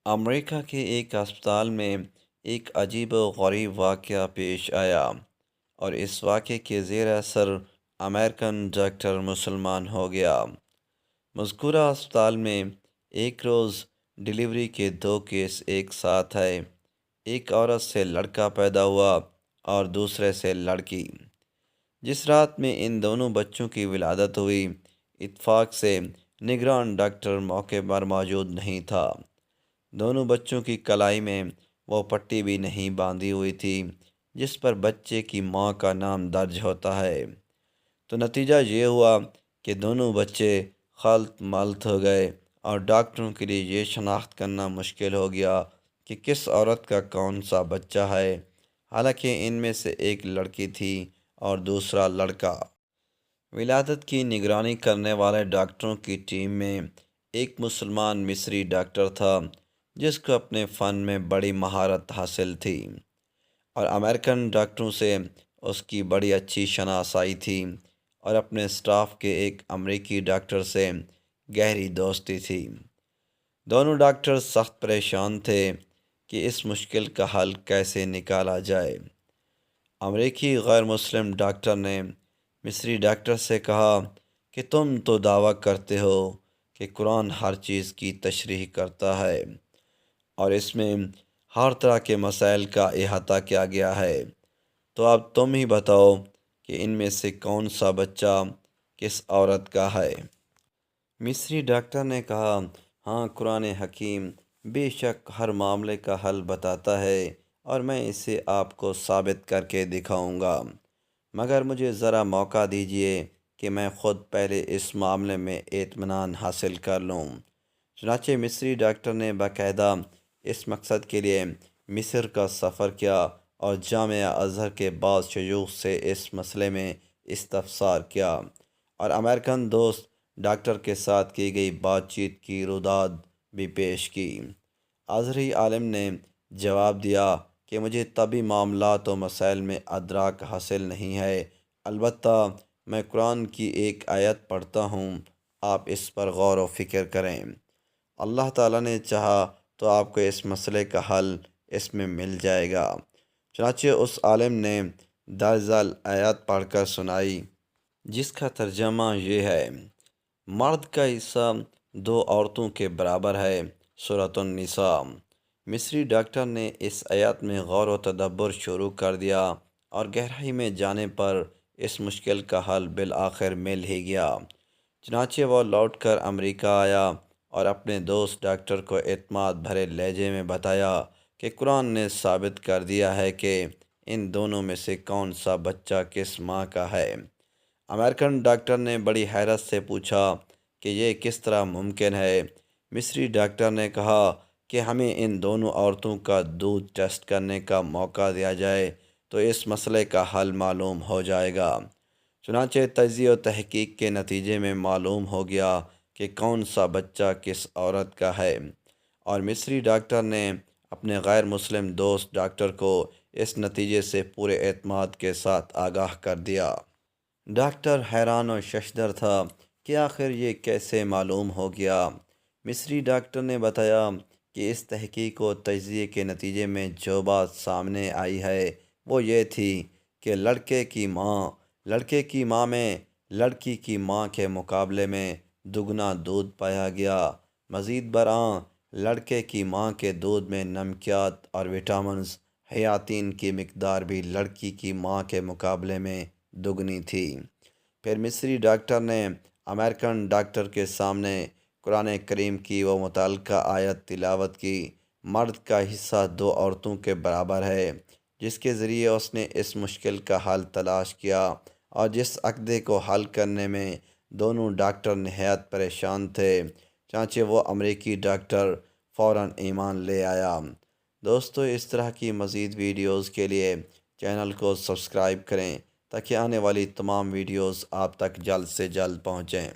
امریکہ کے ایک اسپتال میں ایک عجیب و غریب واقعہ پیش آیا اور اس واقعے کے زیر اثر امریکن ڈاکٹر مسلمان ہو گیا۔ مذکورہ اسپتال میں ایک روز ڈیلیوری کے دو کیس ایک ساتھ آئے۔ ایک عورت سے لڑکا پیدا ہوا اور دوسرے سے لڑکی۔ جس رات میں ان دونوں بچوں کی ولادت ہوئی، اتفاق سے نگران ڈاکٹر موقع پر موجود نہیں تھا۔ دونوں بچوں کی کلائی میں وہ پٹی بھی نہیں باندھی ہوئی تھی جس پر بچے کی ماں کا نام درج ہوتا ہے۔ تو نتیجہ یہ ہوا کہ دونوں بچے خلط ملط ہو گئے اور ڈاکٹروں کے لیے یہ شناخت کرنا مشکل ہو گیا کہ کس عورت کا کون سا بچہ ہے، حالانکہ ان میں سے ایک لڑکی تھی اور دوسرا لڑکا۔ ولادت کی نگرانی کرنے والے ڈاکٹروں کی ٹیم میں ایک مسلمان مصری ڈاکٹر تھا جس کو اپنے فن میں بڑی مہارت حاصل تھی، اور امریکن ڈاکٹروں سے اس کی بڑی اچھی شناسائی تھی، اور اپنے سٹاف کے ایک امریکی ڈاکٹر سے گہری دوستی تھی۔ دونوں ڈاکٹر سخت پریشان تھے کہ اس مشکل کا حل کیسے نکالا جائے۔ امریکی غیر مسلم ڈاکٹر نے مصری ڈاکٹر سے کہا کہ تم تو دعویٰ کرتے ہو کہ قرآن ہر چیز کی تشریح کرتا ہے اور اس میں ہر طرح کے مسائل کا احاطہ کیا گیا ہے، تو اب تم ہی بتاؤ کہ ان میں سے کون سا بچہ کس عورت کا ہے۔ مصری ڈاکٹر نے کہا، ہاں، قرآن حکیم بے شک ہر معاملے کا حل بتاتا ہے اور میں اسے آپ کو ثابت کر کے دکھاؤں گا، مگر مجھے ذرا موقع دیجیے کہ میں خود پہلے اس معاملے میں اطمینان حاصل کر لوں۔ چنانچہ مصری ڈاکٹر نے باقاعدہ اس مقصد کے لیے مصر کا سفر کیا اور جامعہ ازہر کے بعض شیوخ سے اس مسئلے میں استفسار کیا، اور امریکن دوست ڈاکٹر کے ساتھ کی گئی بات چیت کی روداد بھی پیش کی۔ ازہری عالم نے جواب دیا کہ مجھے طبی معاملات و مسائل میں ادراک حاصل نہیں ہے، البتہ میں قرآن کی ایک آیت پڑھتا ہوں، آپ اس پر غور و فکر کریں، اللہ تعالیٰ نے چاہا تو آپ کو اس مسئلے کا حل اس میں مل جائے گا۔ چنانچہ اس عالم نے درجل آیت پڑھ کر سنائی جس کا ترجمہ یہ ہے، مرد کا حصہ دو عورتوں کے برابر ہے، سورۃ النساء۔ مصری ڈاکٹر نے اس آیت میں غور و تدبر شروع کر دیا اور گہرائی میں جانے پر اس مشکل کا حل بالآخر مل ہی گیا۔ چنانچہ وہ لوٹ کر امریکہ آیا اور اپنے دوست ڈاکٹر کو اعتماد بھرے لہجے میں بتایا کہ قرآن نے ثابت کر دیا ہے کہ ان دونوں میں سے کون سا بچہ کس ماں کا ہے۔ امریکن ڈاکٹر نے بڑی حیرت سے پوچھا کہ یہ کس طرح ممکن ہے۔ مصری ڈاکٹر نے کہا کہ ہمیں ان دونوں عورتوں کا دودھ ٹیسٹ کرنے کا موقع دیا جائے تو اس مسئلے کا حل معلوم ہو جائے گا۔ چنانچہ تجزیہ و تحقیق کے نتیجے میں معلوم ہو گیا کہ کون سا بچہ کس عورت کا ہے، اور مصری ڈاکٹر نے اپنے غیر مسلم دوست ڈاکٹر کو اس نتیجے سے پورے اعتماد کے ساتھ آگاہ کر دیا۔ ڈاکٹر حیران و ششدر تھا کہ آخر یہ کیسے معلوم ہو گیا۔ مصری ڈاکٹر نے بتایا کہ اس تحقیق و تجزیے کے نتیجے میں جو بات سامنے آئی ہے وہ یہ تھی کہ لڑکے کی ماں میں لڑکی کی ماں کے مقابلے میں دگنا دودھ پایا گیا۔ مزید برآں لڑکے کی ماں کے دودھ میں نمکیات اور وٹامنز حیاتین کی مقدار بھی لڑکی کی ماں کے مقابلے میں دگنی تھی۔ پھر مصری ڈاکٹر نے امریکن ڈاکٹر کے سامنے قرآن کریم کی وہ متعلقہ آیت تلاوت کی، مرد کا حصہ دو عورتوں کے برابر ہے، جس کے ذریعے اس نے اس مشکل کا حل تلاش کیا، اور جس عقدے کو حل کرنے میں دونوں ڈاکٹر نہایت پریشان تھے۔ چنانچہ وہ امریکی ڈاکٹر فوراً ایمان لے آیا۔ دوستو، اس طرح کی مزید ویڈیوز کے لیے چینل کو سبسکرائب کریں تاکہ آنے والی تمام ویڈیوز آپ تک جلد سے جلد پہنچیں۔